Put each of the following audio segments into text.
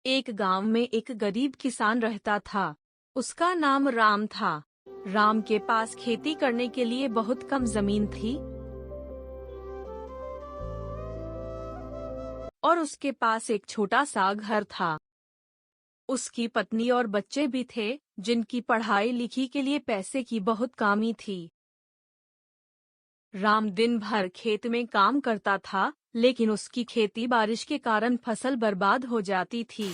एक गांव में एक गरीब किसान रहता था। उसका नाम राम था। राम के पास खेती करने के लिए बहुत कम जमीन थी और उसके पास एक छोटा सा घर था। उसकी पत्नी और बच्चे भी थे, जिनकी पढ़ाई लिखी के लिए पैसे की बहुत कमी थी। राम दिन भर खेत में काम करता था, लेकिन उसकी खेती बारिश के कारण फसल बर्बाद हो जाती थी।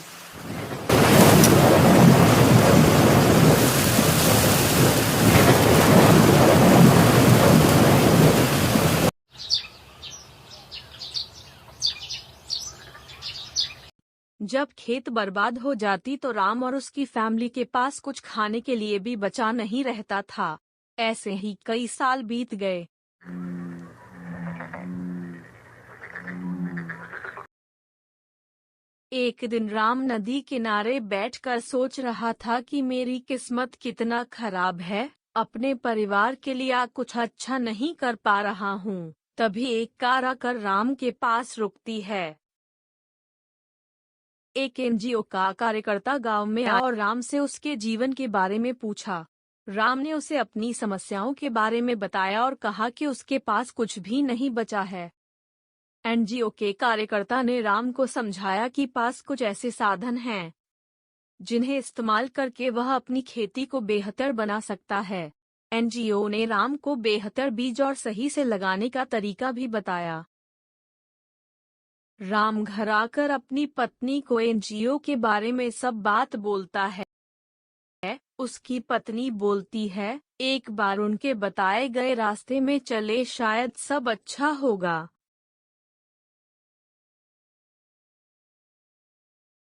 जब खेत बर्बाद हो जाती तो राम और उसकी फैमिली के पास कुछ खाने के लिए भी बचा नहीं रहता था। ऐसे ही कई साल बीत गए। एक दिन राम नदी किनारे बैठकर सोच रहा था कि मेरी किस्मत कितना खराब है, अपने परिवार के लिए कुछ अच्छा नहीं कर पा रहा हूँ। तभी एक कार आकर राम के पास रुकती है। एक एनजीओ का कार्यकर्ता गांव में आया और राम से उसके जीवन के बारे में पूछा। राम ने उसे अपनी समस्याओं के बारे में बताया और कहा कि उसके पास कुछ भी नहीं बचा है। एनजीओ के कार्यकर्ता ने राम को समझाया कि पास कुछ ऐसे साधन हैं जिन्हें इस्तेमाल करके वह अपनी खेती को बेहतर बना सकता है। एनजीओ ने राम को बेहतर बीज और सही से लगाने का तरीका भी बताया। राम घर आकर अपनी पत्नी को एनजीओ के बारे में सब बात बोलता है। उसकी पत्नी बोलती है, एक बार उनके बताए गए रास्ते में चले, शायद सब अच्छा होगा।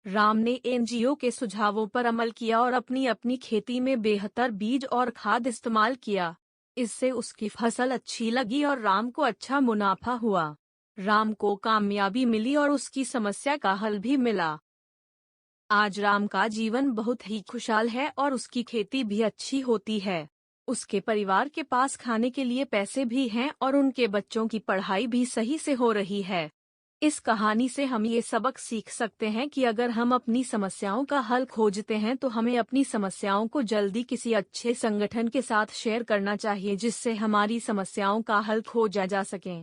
राम ने एनजीओ के सुझावों पर अमल किया और अपनी अपनी खेती में बेहतर बीज और खाद इस्तेमाल किया। इससे उसकी फसल अच्छी लगी और राम को अच्छा मुनाफा हुआ। राम को कामयाबी मिली और उसकी समस्या का हल भी मिला। आज राम का जीवन बहुत ही खुशहाल है और उसकी खेती भी अच्छी होती है। उसके परिवार के पास खाने के लिए पैसे भी हैं और उनके बच्चों की पढ़ाई भी सही से हो रही है। इस कहानी से हम ये सबक सीख सकते हैं कि अगर हम अपनी समस्याओं का हल खोजते हैं तो हमें अपनी समस्याओं को जल्दी किसी अच्छे संगठन के साथ शेयर करना चाहिए, जिससे हमारी समस्याओं का हल खोजा जा सके।